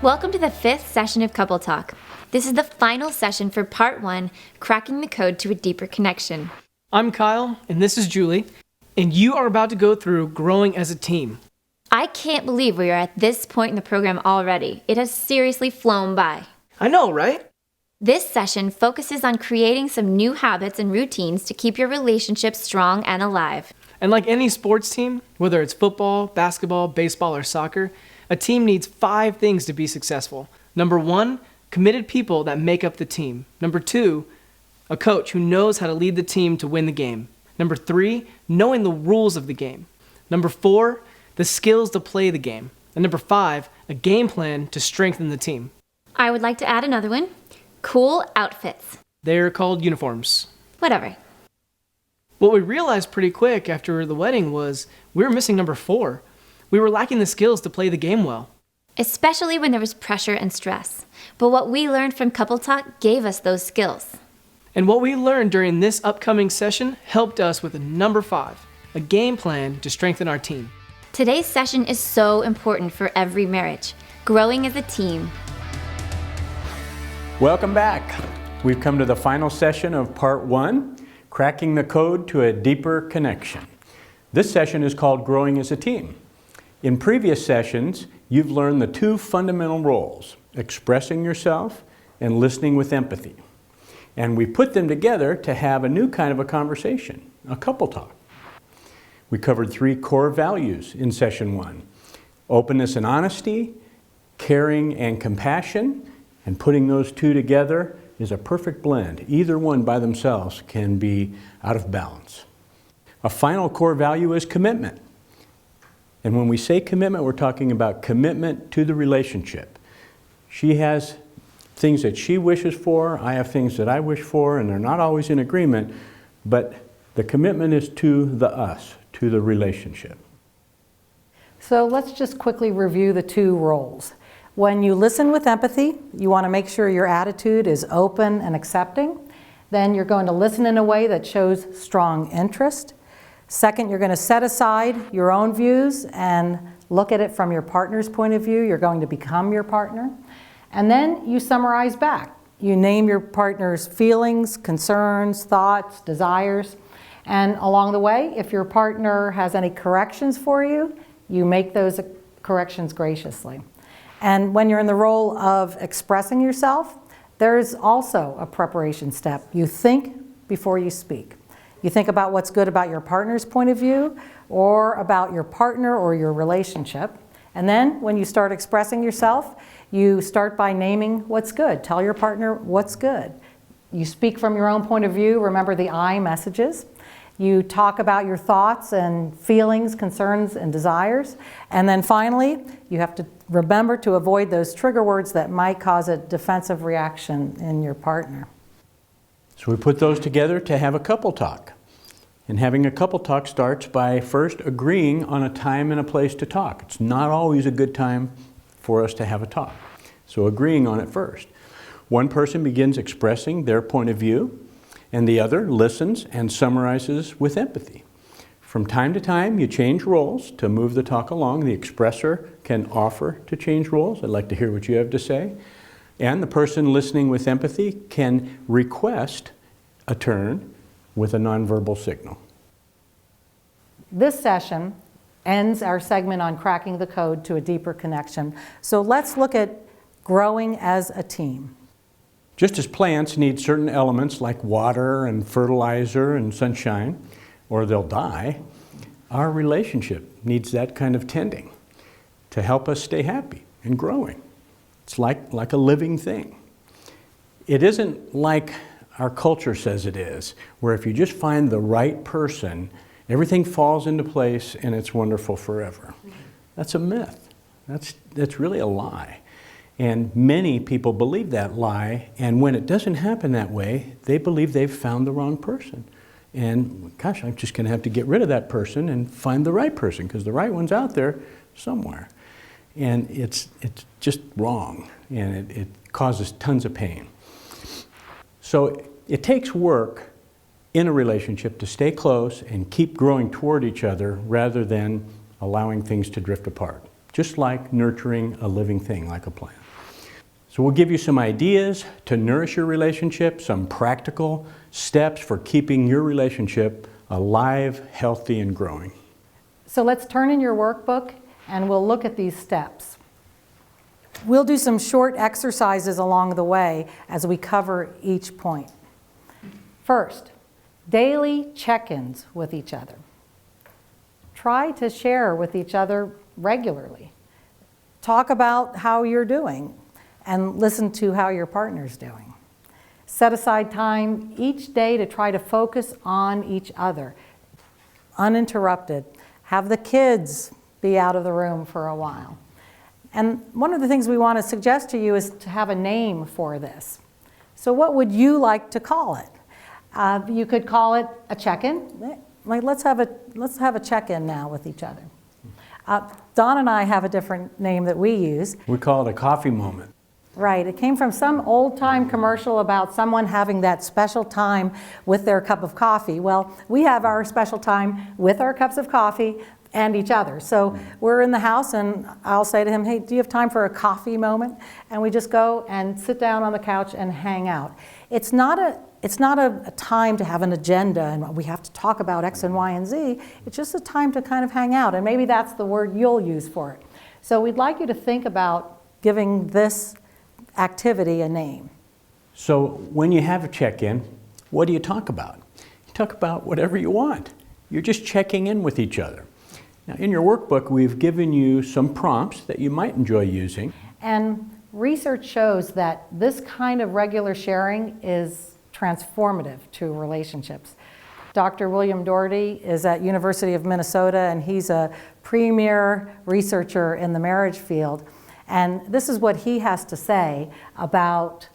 Welcome to the 5th session of Couple Talk. This is the final session for part 1, cracking the code to a deeper connection. I'm Kyle, and this is Julie, and you are about to go through growing as a team. I can't believe we are at this point in the program already. It has seriously flown by. I know, right? This session focuses on creating some new habits and routines to keep your relationship strong and alive. And like any sports team, whether it's football, basketball, baseball, or soccer, a team needs 5 things to be successful. Number 1, committed people that make up the team. Number 2, a coach who knows how to lead the team to win the game. Number 3, knowing the rules of the game. Number 4, the skills to play the game. And number 5, a game plan to strengthen the team. I would like to add another one. Cool outfits. They're called uniforms. Whatever. What we realized pretty quick after the wedding was we were missing number 4. We were lacking the skills to play the game well. Especially when there was pressure and stress. But what we learned from Couple Talk gave us those skills. And what we learned during this upcoming session helped us with number 5, a game plan to strengthen our team. Today's session is so important for every marriage, growing as a team. Welcome back. We've come to the final session of part 1, cracking the code to a deeper connection. This session is called Growing as a Team. In previous sessions, you've learned the 2 fundamental roles, expressing yourself and listening with empathy. And we put them together to have a new kind of a conversation, a couple talk. We covered 3 core values in session 1, openness and honesty, caring and compassion, and putting those 2 together is a perfect blend. Either one by themselves can be out of balance. A final core value is commitment. And when we say commitment, we're talking about commitment to the relationship. She has things that she wishes for, I have things that I wish for, and they're not always in agreement, but the commitment is to the us, to the relationship. So let's just quickly review the 2 roles. When you listen with empathy, you want to make sure your attitude is open and accepting. Then you're going to listen in a way that shows strong interest. Second, you're going to set aside your own views and look at it from your partner's point of view. You're going to become your partner. And then you summarize back. You name your partner's feelings, concerns, thoughts, desires. And along the way, if your partner has any corrections for you, you make those corrections graciously. And when you're in the role of expressing yourself, there's also a preparation step. You think before you speak. You think about what's good about your partner's point of view or about your partner or your relationship. And then when you start expressing yourself, you start by naming what's good. Tell your partner what's good. You speak from your own point of view. Remember the I messages. You talk about your thoughts and feelings, concerns, and desires. And then finally, you have to remember to avoid those trigger words that might cause a defensive reaction in your partner. So we put those together to have a couple talk. And having a couple talk starts by first agreeing on a time and a place to talk. It's not always a good time for us to have a talk. So agreeing on it first. One person begins expressing their point of view, and the other listens and summarizes with empathy. From time to time, you change roles to move the talk along. The expressor can offer to change roles. I'd like to hear what you have to say. And the person listening with empathy can request a turn with a nonverbal signal. This session ends our segment on cracking the code to a deeper connection. So let's look at growing as a team. Just as plants need certain elements like water and fertilizer and sunshine, or they'll die, our relationship needs that kind of tending to help us stay happy and growing. It's like a living thing. It isn't like our culture says it is, where if you just find the right person, everything falls into place and it's wonderful forever. That's a myth. That's really a lie. And many people believe that lie, and when it doesn't happen that way, they believe they've found the wrong person. And gosh, I'm just going to have to get rid of that person and find the right person, because the right one's out there somewhere. And it's just wrong, and it causes tons of pain. So it takes work in a relationship to stay close and keep growing toward each other rather than allowing things to drift apart, just like nurturing a living thing like a plant. So we'll give you some ideas to nourish your relationship, some practical steps for keeping your relationship alive, healthy, and growing. So let's turn in your workbook and we'll look at these steps. We'll do some short exercises along the way as we cover each point. First, daily check-ins with each other. Try to share with each other regularly. Talk about how you're doing and listen to how your partner's doing. Set aside time each day to try to focus on each other, uninterrupted. Have the kids be out of the room for a while. And one of the things we want to suggest to you is to have a name for this. So what would you like to call it? You could call it a check-in. Like let's have a check-in now with each other. Don and I have a different name that we use. We call it a coffee moment. Right, it came from some old-time commercial about someone having that special time with their cup of coffee. Well, we have our special time with our cups of coffee and each other. So we're in the house and I'll say to him, hey, do you have time for a coffee moment? And we just go and sit down on the couch and hang out. It's not a time to have an agenda and we have to talk about X and Y and Z. It's just a time to kind of hang out, and maybe that's the word you'll use for it. So we'd like you to think about giving this activity a name. So when you have a check-in, what do you talk about? You talk about whatever you want. You're just checking in with each other. Now, in your workbook, we've given you some prompts that you might enjoy using. And research shows that this kind of regular sharing is transformative to relationships. Dr. William Doherty is at University of Minnesota, and he's a premier researcher in the marriage field. And this is what he has to say about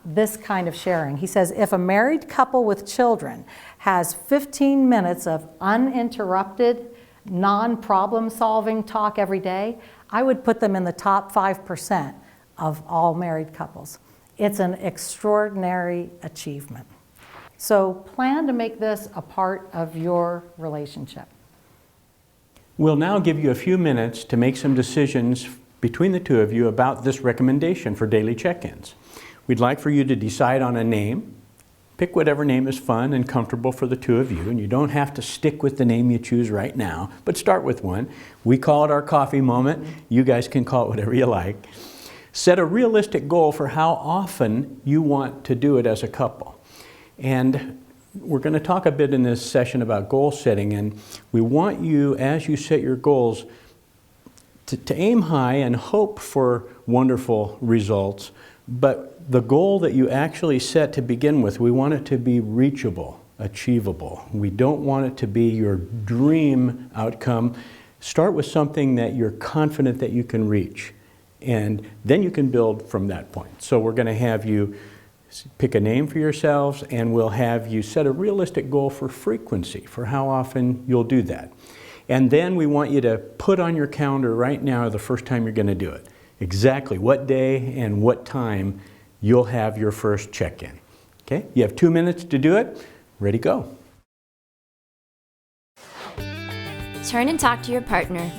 this kind of sharing. He says, if a married couple with children has 15 minutes of uninterrupted, non-problem solving talk every day, I would put them in the top 5% of all married couples. It's an extraordinary achievement. So plan to make this a part of your relationship. We'll now give you a few minutes to make some decisions between the two of you about this recommendation for daily check-ins. We'd like for you to decide on a name. Pick whatever name is fun and comfortable for the two of you, and you don't have to stick with the name you choose right now, but start with one. We call it our coffee moment. You guys can call it whatever you like. Set a realistic goal for how often you want to do it as a couple. And we're going to talk a bit in this session about goal setting, and we want you, as you set your goals, to aim high and hope for wonderful results, but the goal that you actually set to begin with, we want it to be reachable, achievable. We don't want it to be your dream outcome. Start with something that you're confident that you can reach, and then you can build from that point. So we're going to have you pick a name for yourselves, and we'll have you set a realistic goal for frequency, for how often you'll do that. And then we want you to put on your calendar right now the first time you're going to do it. Exactly what day and what time you'll have your first check-in. Okay? You have 2 minutes to do it. Ready, go. Turn and talk to your partner.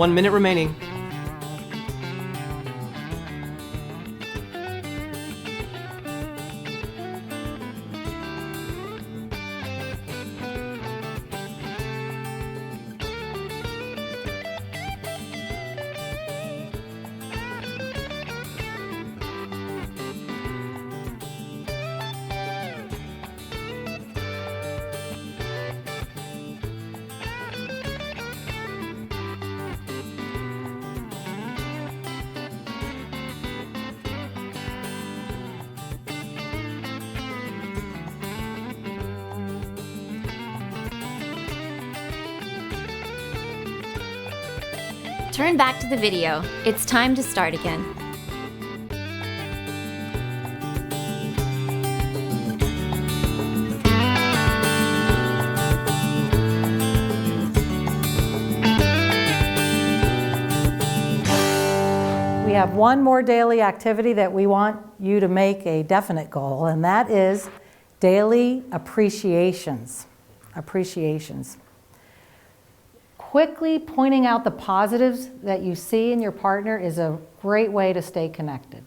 1 minute remaining. Turn back to the video. It's time to start again. We have one more daily activity that we want you to make a definite goal, and that is daily appreciations. Appreciations. Quickly pointing out the positives that you see in your partner is a great way to stay connected.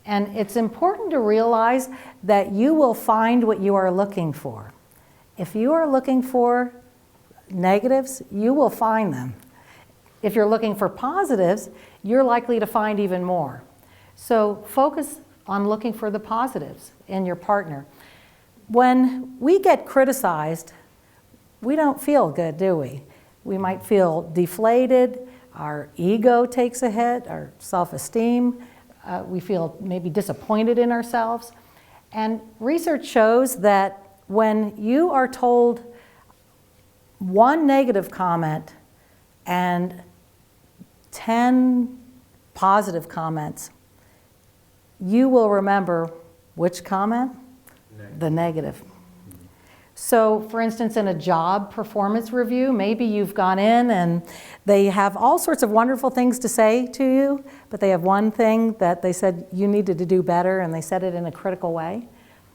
And it's important to realize that you will find what you are looking for. If you are looking for negatives, you will find them. If you're looking for positives, you're likely to find even more. So focus on looking for the positives in your partner. When we get criticized, we don't feel good, do we? We might feel deflated, our ego takes a hit, our self-esteem, we feel maybe disappointed in ourselves. And research shows that when you are told one negative comment and 10 positive comments, you will remember which comment? The negative. So, for instance, in a job performance review, maybe you've gone in and they have all sorts of wonderful things to say to you, but they have one thing that they said you needed to do better, and they said it in a critical way.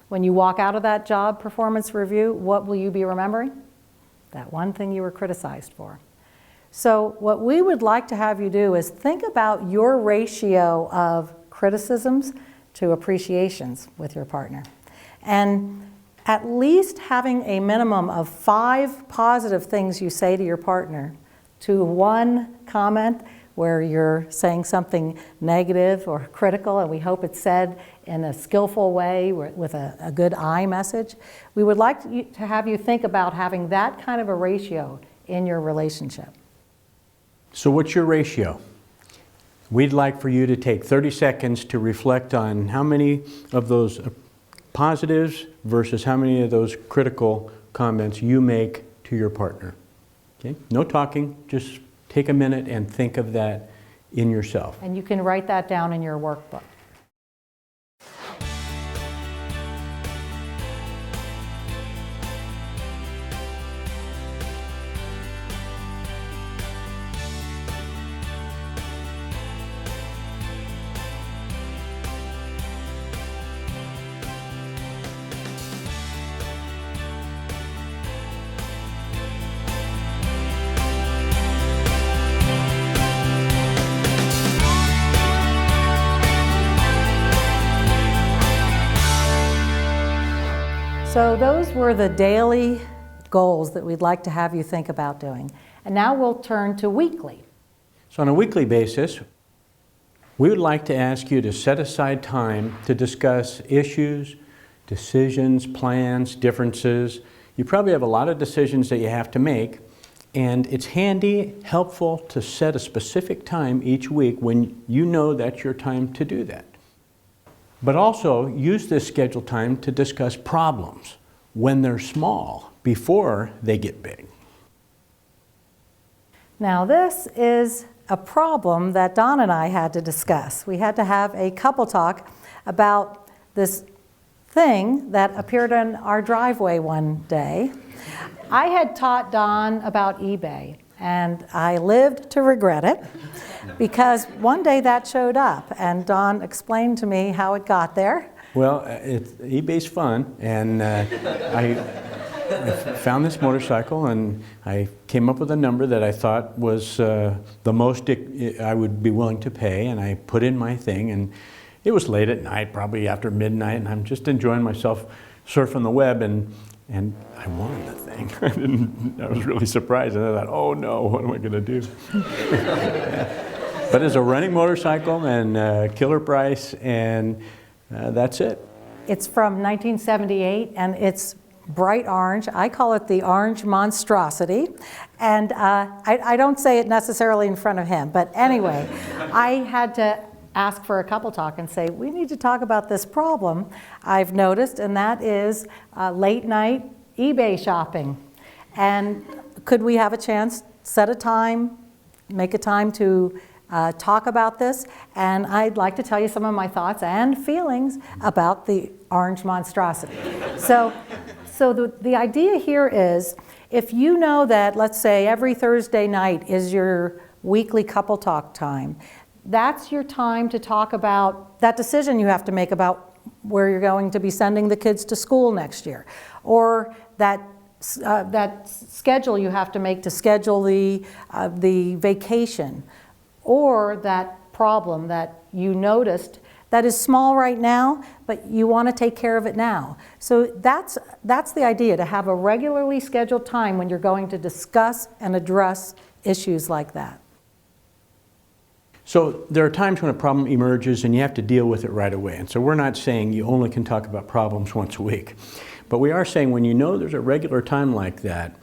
When you walk out of that job performance review, what will you be remembering? That one thing you were criticized for. So what we would like to have you do is think about your ratio of criticisms to appreciations with your partner. And at least having a minimum of 5 positive things you say to your partner to one comment where you're saying something negative or critical, and we hope it's said in a skillful way with a good I message. We would like to have you think about having that kind of a ratio in your relationship. So what's your ratio? We'd like for you to take 30 seconds to reflect on how many of those positives versus how many of those critical comments you make to your partner. Okay? No talking, just take a minute and think of that in yourself. And you can write that down in your workbook. So those were the daily goals that we'd like to have you think about doing. And now we'll turn to weekly. So on a weekly basis, we would like to ask you to set aside time to discuss issues, decisions, plans, differences. You probably have a lot of decisions that you have to make, and it's handy, helpful to set a specific time each week when you know that's your time to do that. But also use this scheduled time to discuss problems when they're small before they get big. Now this is a problem that Don and I had to discuss. We had to have a couple talk about this thing that appeared in our driveway one day. I had taught Don about eBay, and I lived to regret it because one day that showed up, and Don explained to me how it got there. Well, eBay's fun, and found this motorcycle, and I came up with a number that I thought was the most I would be willing to pay, and I put in my thing, and it was late at night, probably after midnight, and I'm just enjoying myself surfing the web, and I won the thing. I was really surprised, and I thought, oh no, what am I going to do? But it's a running motorcycle, and killer price, and that's it. It's from 1978, and it's bright orange. I call it the orange monstrosity. And I don't say it necessarily in front of him, but anyway, I had to ask for a couple talk and say, we need to talk about this problem I've noticed, and that is late night eBay shopping. And could we have a chance, set a time, make a time to talk about this? And I'd like to tell you some of my thoughts and feelings about the orange monstrosity. So the idea here is, if you know that, let's say, every Thursday night is your weekly couple talk time, that's your time to talk about that decision you have to make about where you're going to be sending the kids to school next year, or that schedule you have to make to schedule the vacation, or that problem that you noticed that is small right now, but you want to take care of it now. So that's the idea, to have a regularly scheduled time when you're going to discuss and address issues like that. So there are times when a problem emerges and you have to deal with it right away. And so we're not saying you only can talk about problems once a week. But we are saying when you know there's a regular time like that,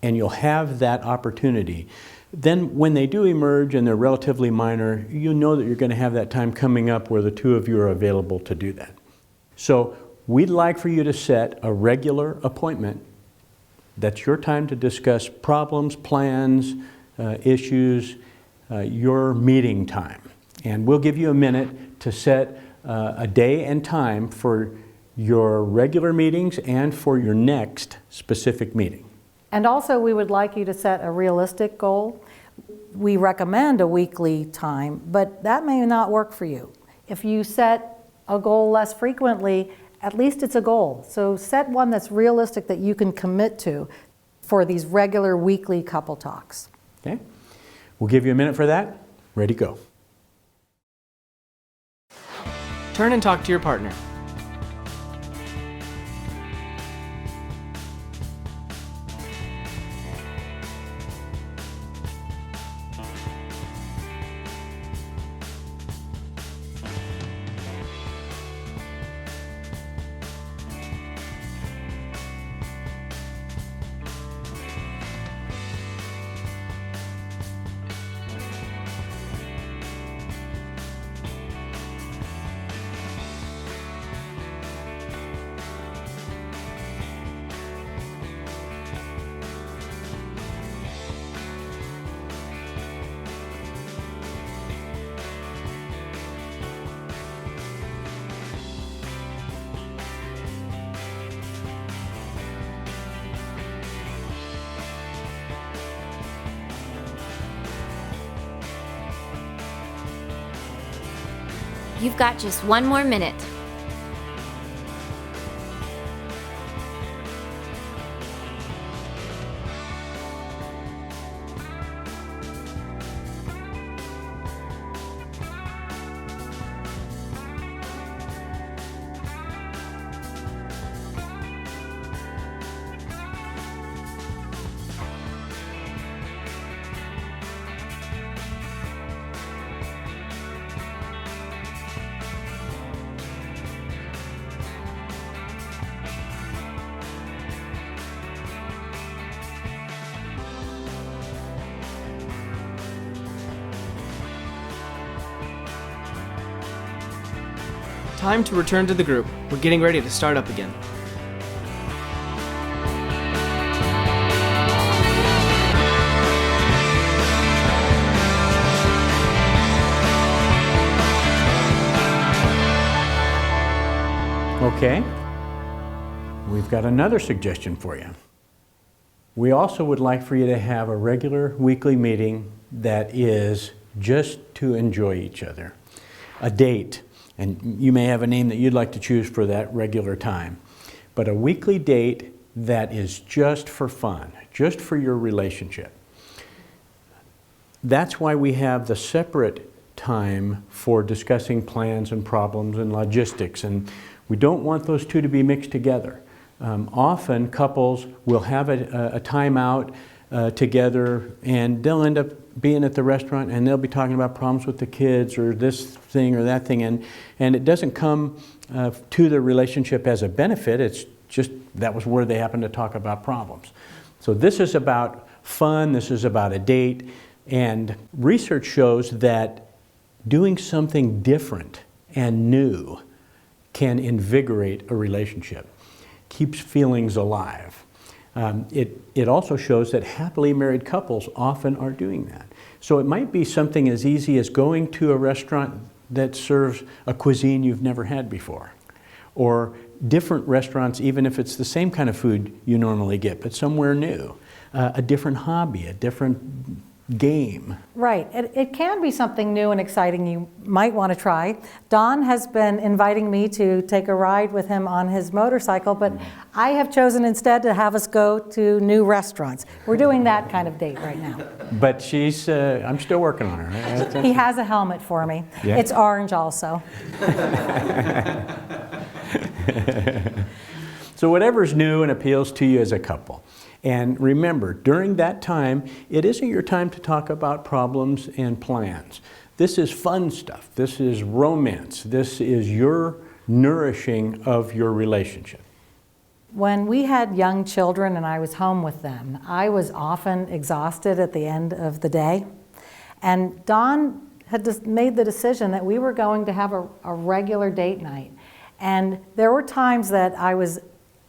and you'll have that opportunity, then when they do emerge and they're relatively minor, you know that you're going to have that time coming up where the two of you are available to do that. So we'd like for you to set a regular appointment. That's your time to discuss problems, plans, issues, your meeting time. And we'll give you a minute to set a day and time for your regular meetings and for your next specific meeting. And also, we would like you to set a realistic goal. We recommend a weekly time, but that may not work for you. If you set a goal less frequently, at least it's a goal. So set one that's realistic that you can commit to for these regular weekly couple talks. Okay? We'll give you a minute for that. Ready, go. Turn and talk to your partner. You've got just one more minute. Time to return to the group. We're getting ready to start up again. Okay, we've got another suggestion for you. We also would like for you to have a regular weekly meeting that is just to enjoy each other. A date, and you may have a name that you'd like to choose for that regular time. But a weekly date that is just for fun, just for your relationship. That's why we have the separate time for discussing plans and problems and logistics, and we don't want those two to be mixed together. Often couples will have a time out together, and they'll end up being at the restaurant and they'll be talking about problems with the kids or this thing or that thing, and it doesn't come to the relationship as a benefit. It's just that was where they happen to talk about problems. So this is about fun, this is about a date, and research shows that doing something different and new can invigorate a relationship, keeps feelings alive. It also shows that happily married couples often are doing that. So it might be something as easy as going to a restaurant that serves a cuisine you've never had before, or different restaurants, even if it's the same kind of food you normally get, but somewhere new, a different hobby, a different game. Right. It can be something new and exciting you might want to try. Don has been inviting me to take a ride with him on his motorcycle, but I have chosen instead to have us go to new restaurants. We're doing that kind of date right now. But she's, I'm still working on her. He has a helmet for me. Yeah. It's orange also. So whatever's new and appeals to you as a couple. And remember, during that time, it isn't your time to talk about problems and plans. This is fun stuff. This is romance. This is your nourishing of your relationship. When we had young children and I was home with them, I was often exhausted at the end of the day. And Don had just made the decision that we were going to have a regular date night. And there were times that I was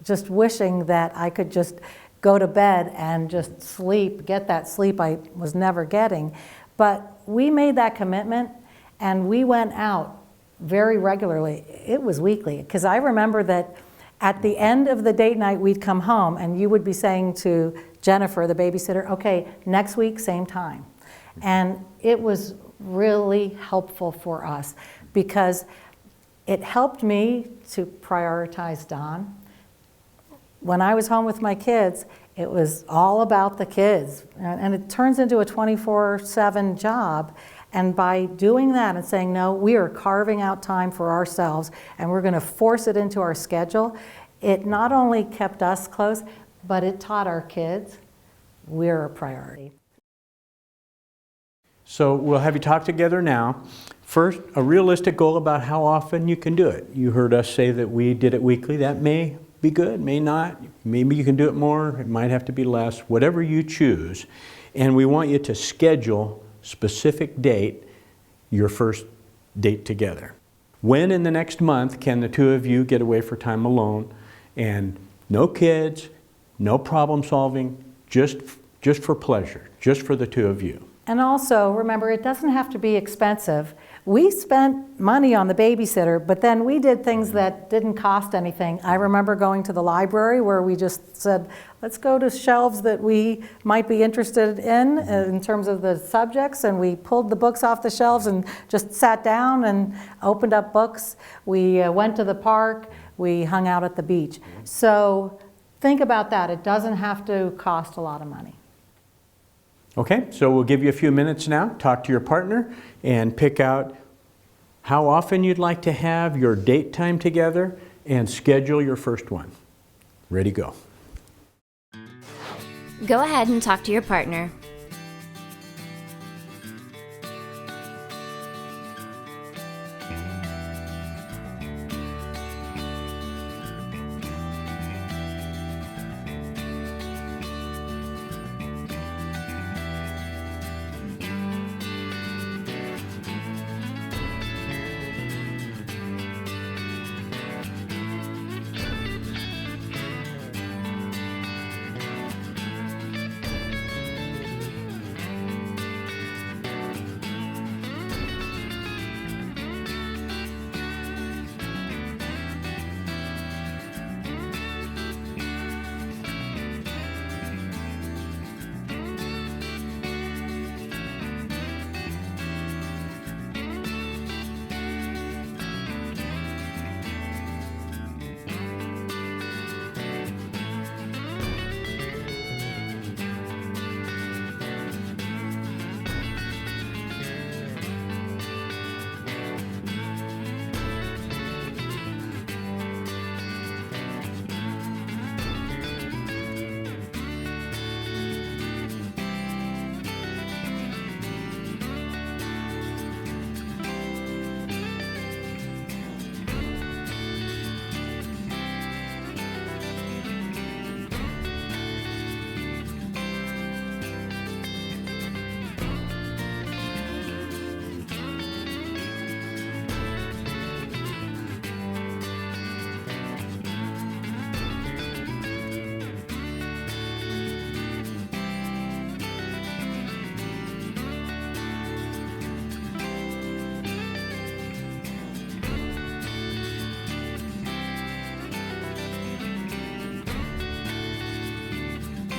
just wishing that I could just go to bed and just sleep, get that sleep I was never getting. But we made that commitment and we went out very regularly. It was weekly, because I remember that at the end of the date night we'd come home and you would be saying to Jennifer, the babysitter, okay, next week, same time. And it was really helpful for us because it helped me to prioritize Don. When I was home with my kids, it was all about the kids. And it turns into a 24/7 job. And by doing that and saying, no, we are carving out time for ourselves and we're going to force it into our schedule, it not only kept us close, but it taught our kids we're a priority. So we'll have you talk together now. First, a realistic goal about how often you can do it. You heard us say that we did it weekly. That may be good, may not. Maybe you can do it more, it might have to be less, whatever you choose. And we want you to schedule specific date, your first date together. When in the next month can the two of you get away for time alone, and no kids, no problem solving, just for pleasure, just for the two of you. And also, remember, it doesn't have to be expensive. We spent money on the babysitter, but then we did things that didn't cost anything. I remember going to the library where we just said, let's go to shelves that we might be interested in terms of the subjects, and we pulled the books off the shelves and just sat down and opened up books. We went to the park, we hung out at the beach. So think about that. It doesn't have to cost a lot of money. Okay, so we'll give you a few minutes now. Talk to your partner and pick out how often you'd like to have your date time together and schedule your first one. Ready, go. Go ahead and talk to your partner.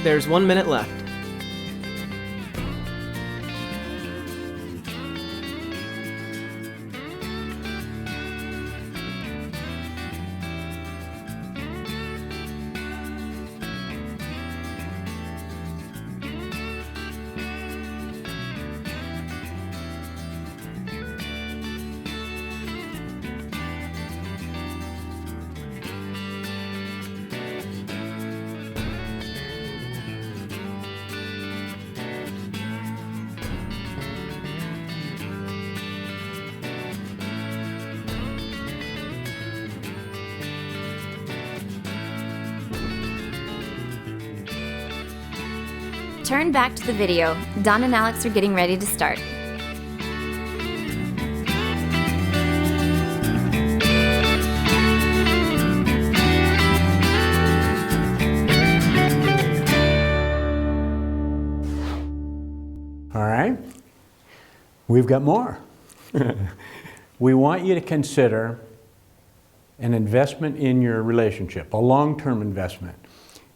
There's 1 minute left. Turn back to the video. Don and Alex are getting ready to start. All right, we've got more. We want you to consider an investment in your relationship, a long-term investment.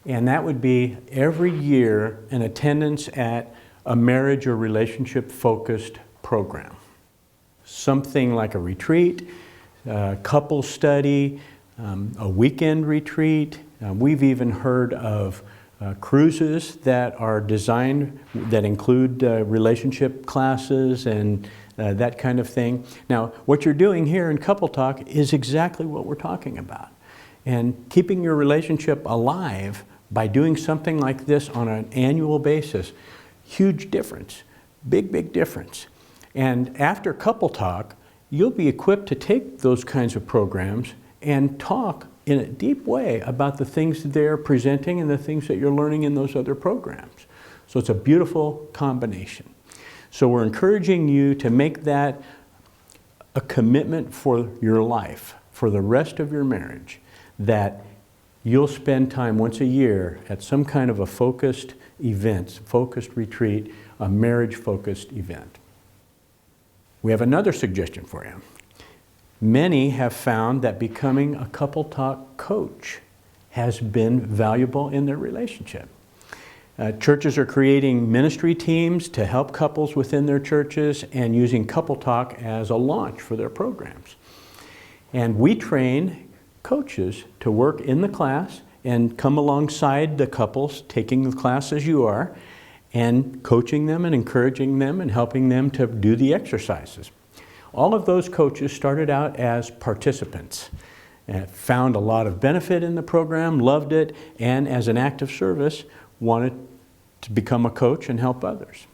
And that would be every year an attendance at a marriage or relationship-focused program. Something like a retreat, a couple study, a weekend retreat. We've even heard of cruises that are designed, that include relationship classes and that kind of thing. Now, what you're doing here in CoupleTalk is exactly what we're talking about. And keeping your relationship alive by doing something like this on an annual basis, huge difference, big difference. And after CoupleTalk, you'll be equipped to take those kinds of programs and talk in a deep way about the things that they're presenting and the things that you're learning in those other programs. So it's a beautiful combination. So we're encouraging you to make that a commitment for your life, for the rest of your marriage, that you'll spend time once a year at some kind of a focused event, focused retreat, a marriage-focused event. We have another suggestion for you. Many have found that becoming a CoupleTalk coach has been valuable in their relationship. Churches are creating ministry teams to help couples within their churches and using CoupleTalk as a launch for their programs. And we train coaches to work in the class and come alongside the couples taking the class as you are and coaching them and encouraging them and helping them to do the exercises. All of those coaches started out as participants, found a lot of benefit in the program, loved it, and as an act of service wanted to become a coach and help others.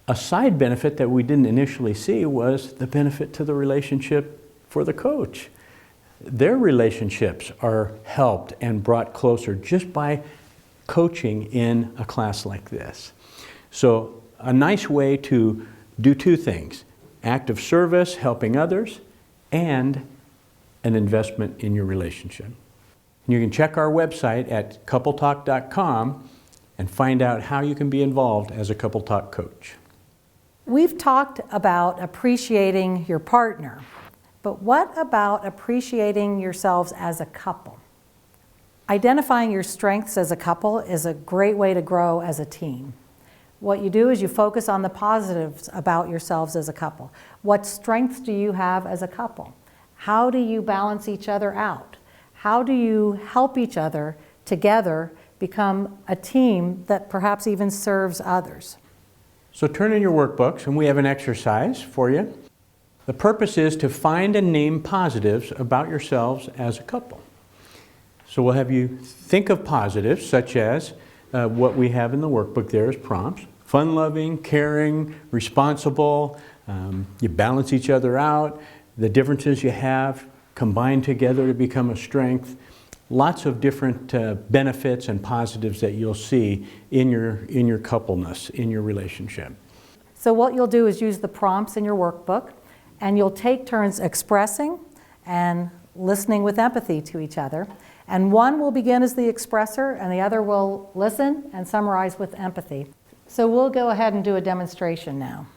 A side benefit that we didn't initially see was the benefit to the relationship for the coach. Their relationships are helped and brought closer just by coaching in a class like this. So a nice way to do two things: act of service, helping others, and an investment in your relationship. And you can check our website at coupletalk.com and find out how you can be involved as a CoupleTalk coach. We've talked about appreciating your partner, but what about appreciating yourselves as a couple? Identifying your strengths as a couple is a great way to grow as a team. What you do is you focus on the positives about yourselves as a couple. What strengths do you have as a couple? How do you balance each other out? How do you help each other together become a team that perhaps even serves others? So turn in your workbooks and we have an exercise for you. The purpose is to find and name positives about yourselves as a couple. So we'll have you think of positives such as what we have in the workbook there as prompts: fun-loving, caring, responsible, you balance each other out, the differences you have combined together to become a strength. Lots of different benefits and positives that you'll see in your coupleness, in your relationship. So what you'll do is use the prompts in your workbook, and you'll take turns expressing and listening with empathy to each other. And one will begin as the expressor, and the other will listen and summarize with empathy. So we'll go ahead and do a demonstration now.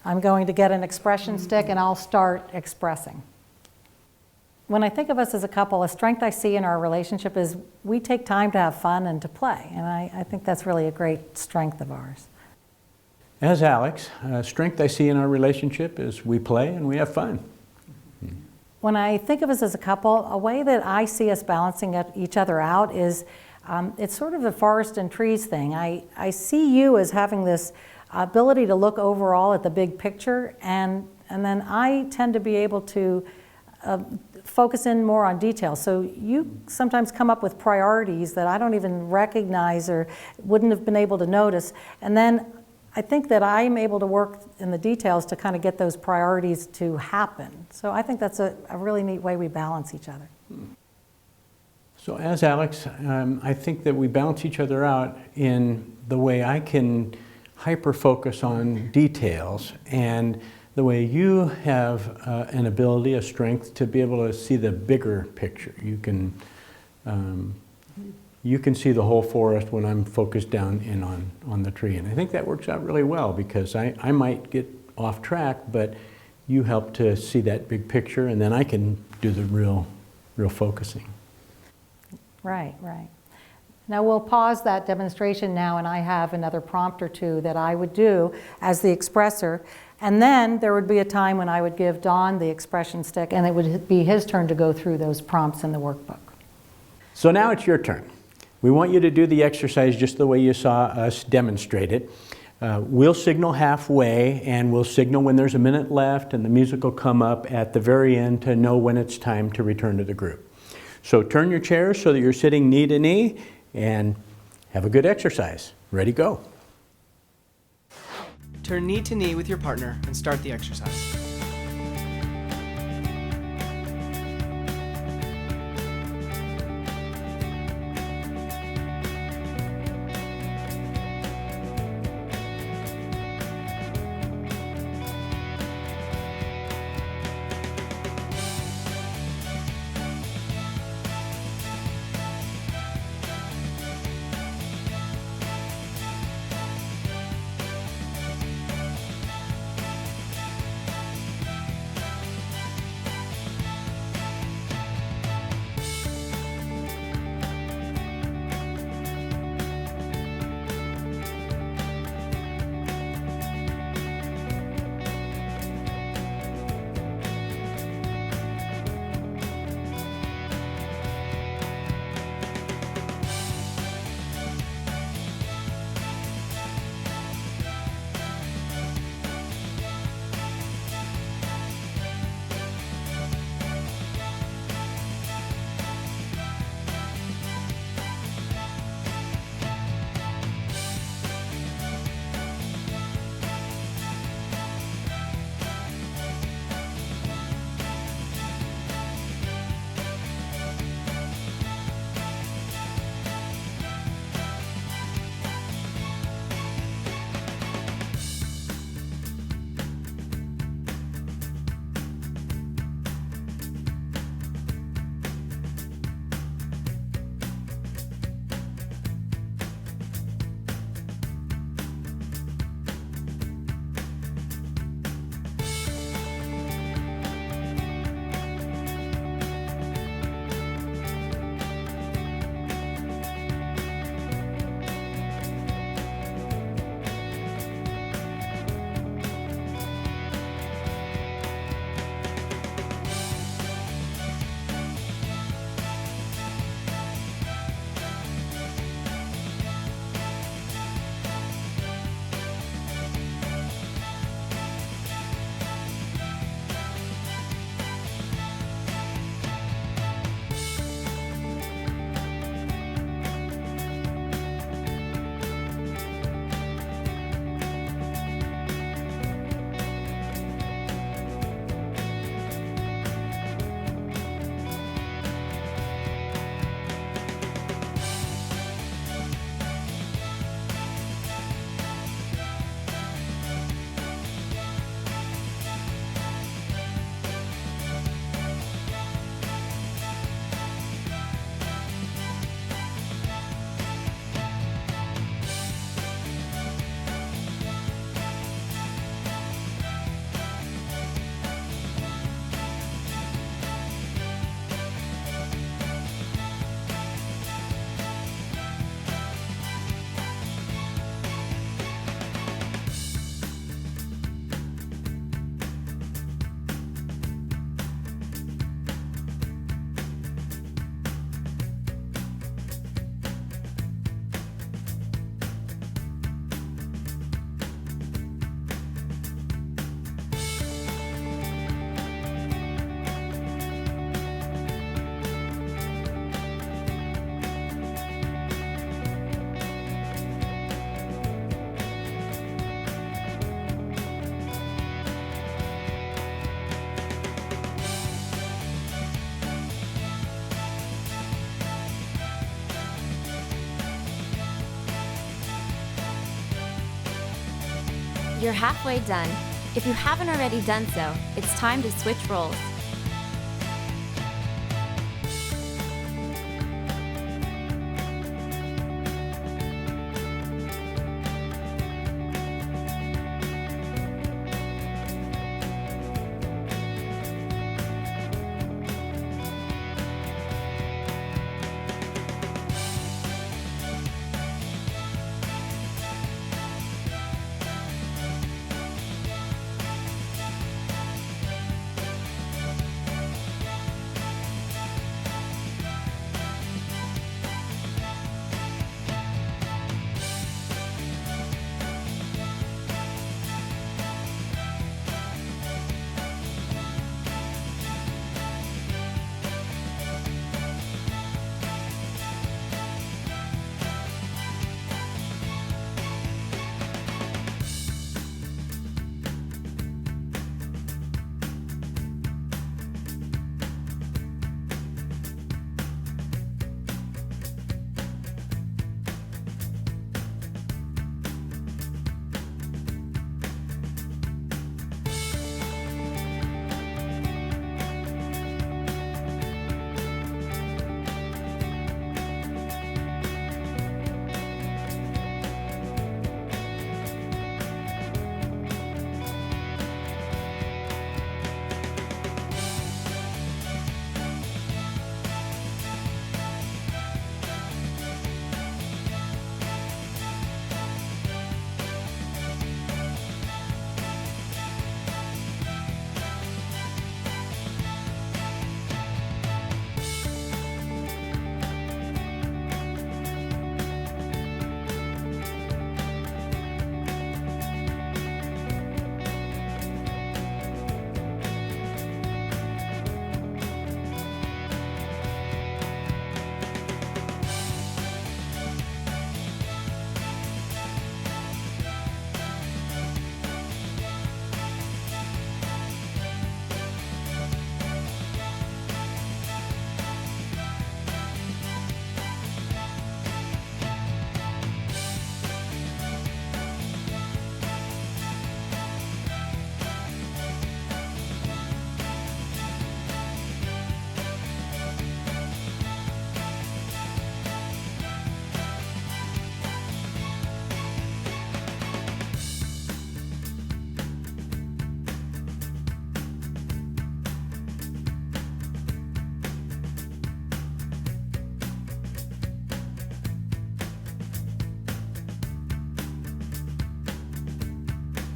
I'm going to get an expression stick, and I'll start expressing. When I think of us as a couple, a strength I see in our relationship is we take time to have fun and to play. And I think that's really a great strength of ours. As Alex, a strength I see in our relationship is we play and we have fun. When I think of us as a couple, a way that I see us balancing each other out is it's sort of a forest and trees thing. I see you as having this ability to look overall at the big picture, and then I tend to be able to focus in more on details. So you sometimes come up with priorities that I don't even recognize or wouldn't have been able to notice. And then I think that I'm able to work in the details to kind of get those priorities to happen. So I think that's a really neat way we balance each other. So as Alex, I think that we balance each other out in the way I can hyper-focus on details, and the way you have an ability, a strength, to be able to see the bigger picture. You can see the whole forest when I'm focused down in on the tree. And I think that works out really well, because I might get off track, but you help to see that big picture, and then I can do the real focusing. Right, right. Now we'll pause that demonstration now, and I have another prompt or two that I would do as the expressor. And then there would be a time when I would give Don the expression stick, and it would be his turn to go through those prompts in the workbook. So now it's your turn. We want you to do the exercise just the way you saw us demonstrate it. We'll signal halfway, and we'll signal when there's a minute left, and the music will come up at the very end to know when it's time to return to the group. So turn your chairs so that you're sitting knee to knee, and have a good exercise. Ready, go. Turn knee to knee with your partner and start the exercise. You're halfway done. If you haven't already done so, it's time to switch roles.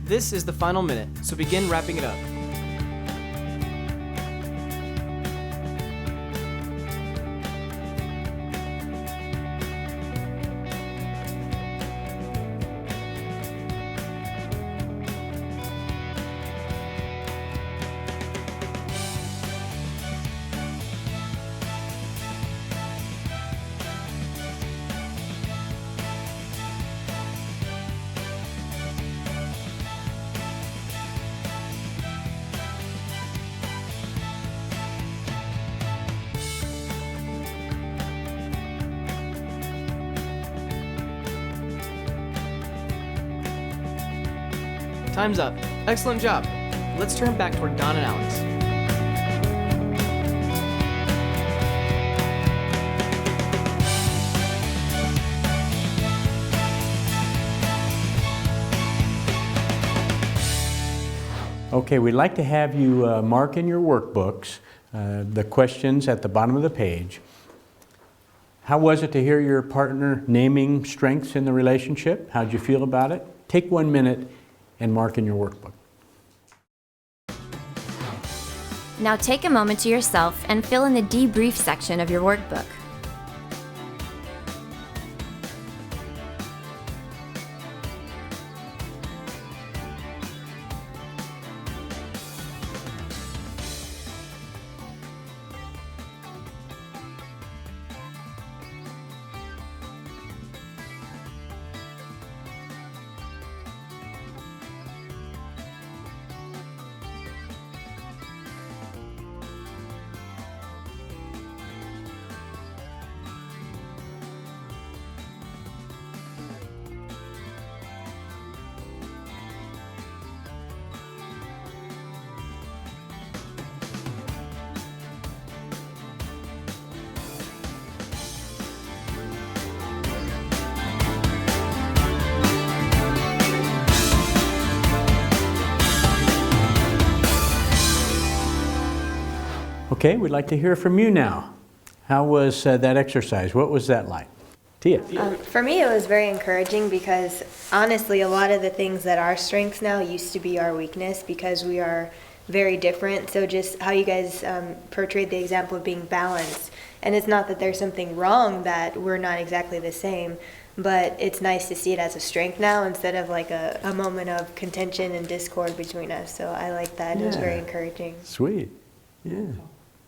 This is the final minute, so begin wrapping it up. Time's up. Excellent job. Let's turn back toward Don and Alex. Okay, we'd like to have you mark in your workbooks the questions at the bottom of the page. How was it to hear your partner naming strengths in the relationship? How'd you feel about it? Take 1 minute and mark in your workbook. Now take a moment to yourself and fill in the debrief section of your workbook. Okay, we'd like to hear from you now. How was that exercise? What was that like? Tia? For me, it was very encouraging because honestly, a lot of the things that are strengths now used to be our weakness because we are very different. So just how you guys portrayed the example of being balanced. And it's not that there's something wrong that we're not exactly the same, but it's nice to see it as a strength now instead of like a moment of contention and discord between us. So I like that. It was very encouraging. Sweet. Yeah.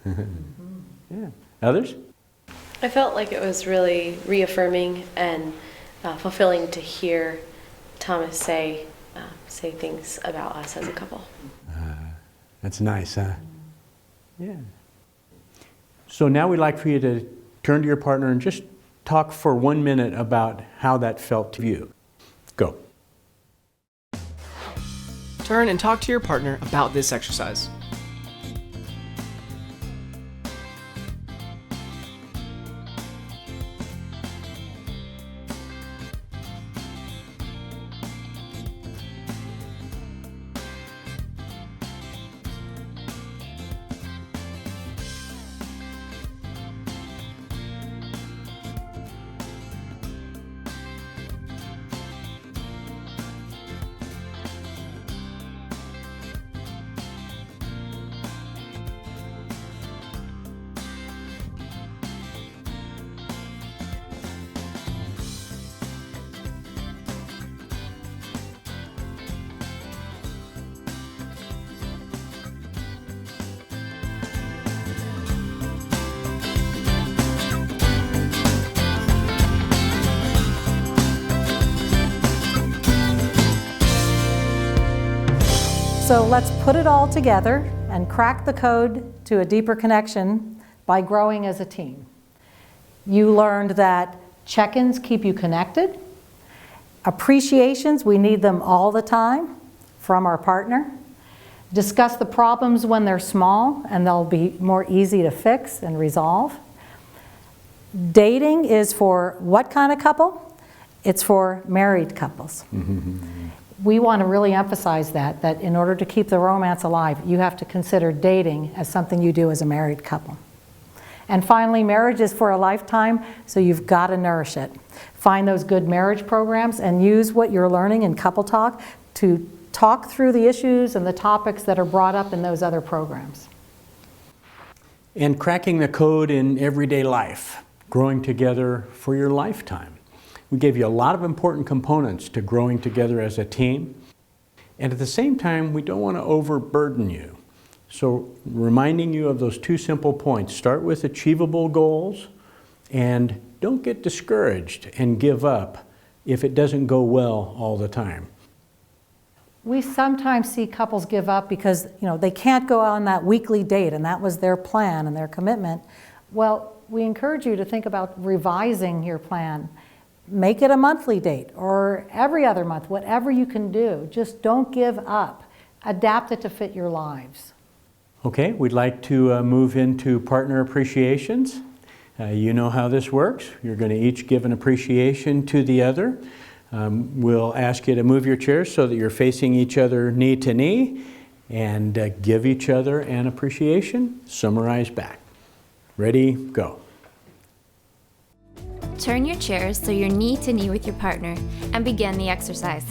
Yeah. Others? I felt like it was really reaffirming and fulfilling to hear Thomas say things about us as a couple. That's nice, huh? Yeah. So now we'd like for you to turn to your partner and just talk for 1 minute about how that felt to you. Go. Turn and talk to your partner about this exercise. So let's put it all together and crack the code to a deeper connection by growing as a team. You learned that check-ins keep you connected. Appreciations, we need them all the time from our partner. Discuss the problems when they're small and they'll be more easy to fix and resolve. Dating is for what kind of couple? It's for married couples. We want to really emphasize that in order to keep the romance alive, you have to consider dating as something you do as a married couple. And finally, marriage is for a lifetime, so you've got to nourish it. Find those good marriage programs and use what you're learning in CoupleTalk to talk through the issues and the topics that are brought up in those other programs. And cracking the code in everyday life, growing together for your lifetime. We gave you a lot of important components to growing together as a team. And at the same time, we don't want to overburden you. So reminding you of those 2 simple points. Start with achievable goals and don't get discouraged and give up if it doesn't go well all the time. We sometimes see couples give up because they can't go on that weekly date and that was their plan and their commitment. Well, we encourage you to think about revising your plan. Make it a monthly date or every other month, whatever you can do. Just don't give up. Adapt it to fit your lives. Okay, we'd like to move into partner appreciations. You know how this works. You're going to each give an appreciation to the other. We'll ask you to move your chairs so that you're facing each other knee to knee and give each other an appreciation. Summarize back. Ready, go. Turn your chairs so you're knee to knee with your partner and begin the exercise.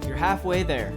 You're halfway there.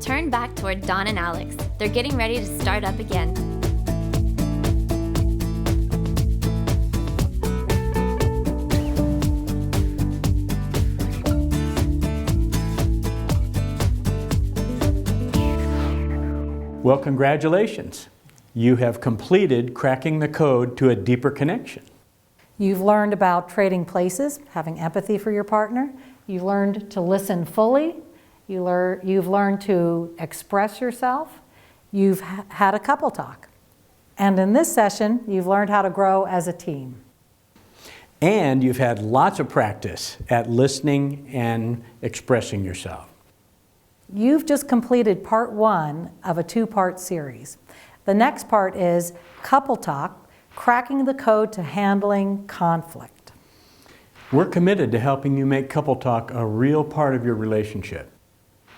turn back toward Don and Alex. They're getting ready to start up again. Well, congratulations. You have completed cracking the code to a deeper connection. You've learned about trading places, having empathy for your partner. You've learned to listen fully. You've learned to express yourself. You've had a couple talk. And in this session, you've learned how to grow as a team. And you've had lots of practice at listening and expressing yourself. You've just completed part 1 of a 2-part series. The next part is Couple Talk, cracking the code to handling conflict. We're committed to helping you make Couple Talk a real part of your relationship.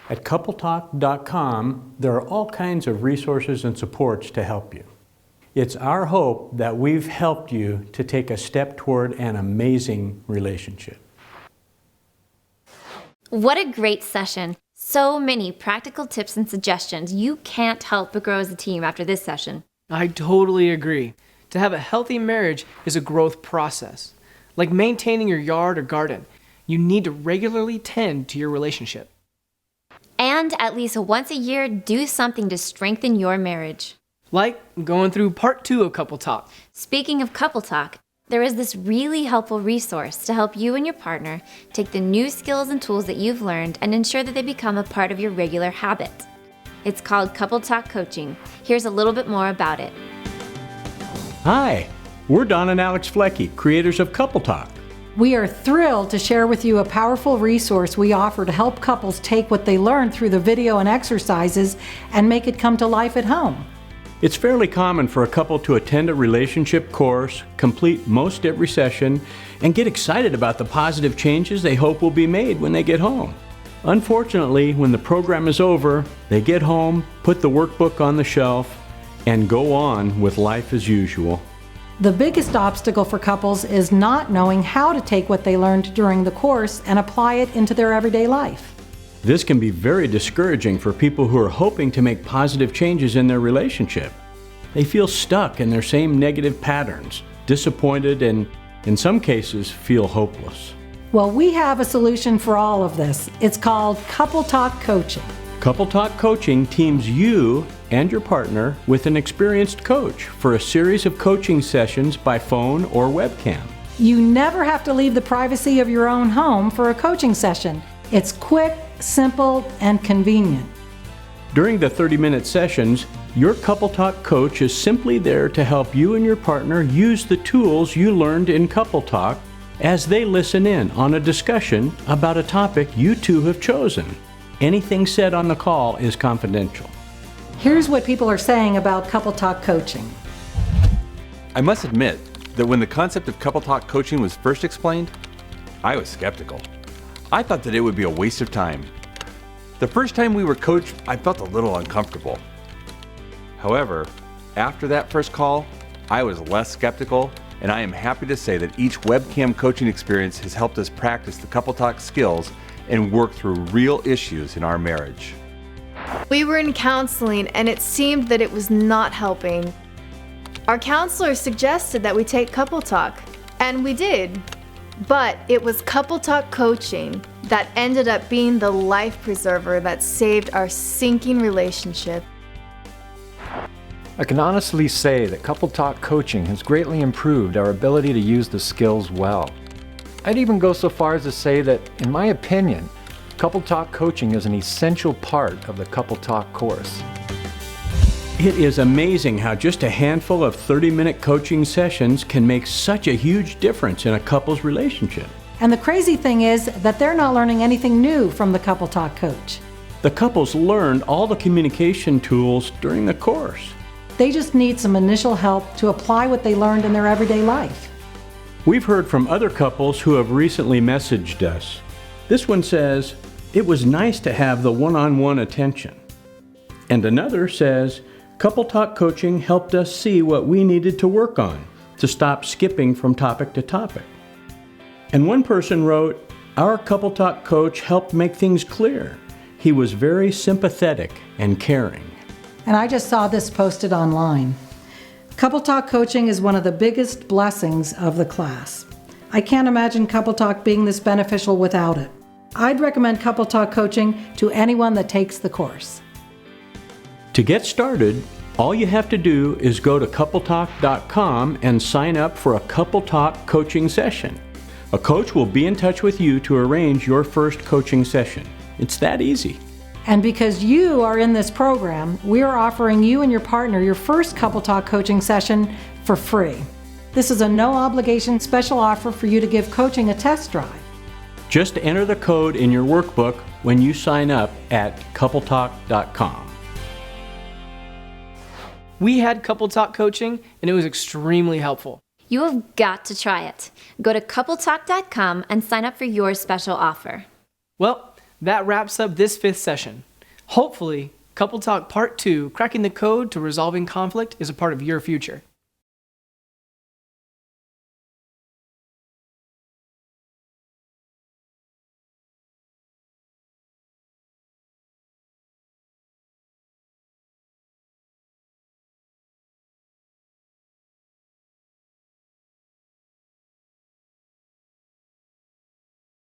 At CoupleTalk.com, there are all kinds of resources and supports to help you. It's our hope that we've helped you to take a step toward an amazing relationship. What a great session. So many practical tips and suggestions. You can't help but grow as a team after this session. I totally agree. To have a healthy marriage is a growth process. Like maintaining your yard or garden, you need to regularly tend to your relationship. And at least once a year, do something to strengthen your marriage. Like going through part 2 of Couple Talk. Speaking of Couple Talk, there is this really helpful resource to help you and your partner take the new skills and tools that you've learned and ensure that they become a part of your regular habit. It's called Couple Talk Coaching. Here's a little bit more about it. Hi, we're Don and Alex Flecky, creators of Couple Talk. We are thrilled to share with you a powerful resource we offer to help couples take what they learned through the video and exercises and make it come to life at home. It's fairly common for a couple to attend a relationship course, complete most every session, and get excited about the positive changes they hope will be made when they get home. Unfortunately, when the program is over, they get home, put the workbook on the shelf, and go on with life as usual. The biggest obstacle for couples is not knowing how to take what they learned during the course and apply it into their everyday life. This can be very discouraging for people who are hoping to make positive changes in their relationship. They feel stuck in their same negative patterns, disappointed, and in some cases feel hopeless. Well, we have a solution for all of this. It's called Couple Talk Coaching. Couple Talk Coaching teams you and your partner with an experienced coach for a series of coaching sessions by phone or webcam. You never have to leave the privacy of your own home for a coaching session. It's quick, simple, and convenient. During the 30-minute sessions, your Couple Talk coach is simply there to help you and your partner use the tools you learned in Couple Talk as they listen in on a discussion about a topic you two have chosen. Anything said on the call is confidential. Here's what people are saying about Couple Talk Coaching. I must admit that when the concept of Couple Talk Coaching was first explained, I was skeptical. I thought that it would be a waste of time. The first time we were coached, I felt a little uncomfortable. However, after that first call, I was less skeptical, and I am happy to say that each webcam coaching experience has helped us practice the Couple Talk skills and work through real issues in our marriage. We were in counseling and it seemed that it was not helping. Our counselor suggested that we take Couple Talk, and we did. But it was Couple Talk Coaching that ended up being the life preserver that saved our sinking relationship. I can honestly say that Couple Talk Coaching has greatly improved our ability to use the skills well. I'd even go so far as to say that, in my opinion, Couple Talk Coaching is an essential part of the Couple Talk course. It is amazing how just a handful of 30-minute coaching sessions can make such a huge difference in a couple's relationship. And the crazy thing is that they're not learning anything new from the Couple Talk coach. The couples learned all the communication tools during the course. They just need some initial help to apply what they learned in their everyday life. We've heard from other couples who have recently messaged us. This one says, "It was nice to have the one-on-one attention." And another says, "Couple Talk Coaching helped us see what we needed to work on to stop skipping from topic to topic." And one person wrote, "Our Couple Talk coach helped make things clear. He was very sympathetic and caring. And I just saw this posted online. Couple Talk coaching is one of the biggest blessings of the class. I can't imagine Couple Talk being this beneficial without it. I'd recommend Couple Talk coaching to anyone that takes the course. To get started, all you have to do is go to CoupleTalk.com and sign up for a Couple Talk coaching session. A coach will be in touch with you to arrange your first coaching session. It's that easy. And because you are in this program, we are offering you and your partner your first Couple Talk coaching session for free. This is a no-obligation special offer for you to give coaching a test drive. Just enter the code in your workbook when you sign up at CoupleTalk.com. We had Couple Talk coaching, and it was extremely helpful. You have got to try it. Go to CoupleTalk.com and sign up for your special offer. Well, that wraps up this 5th session. Hopefully, Couple Talk Part 2, Cracking the Code to Resolving Conflict, is a part of your future.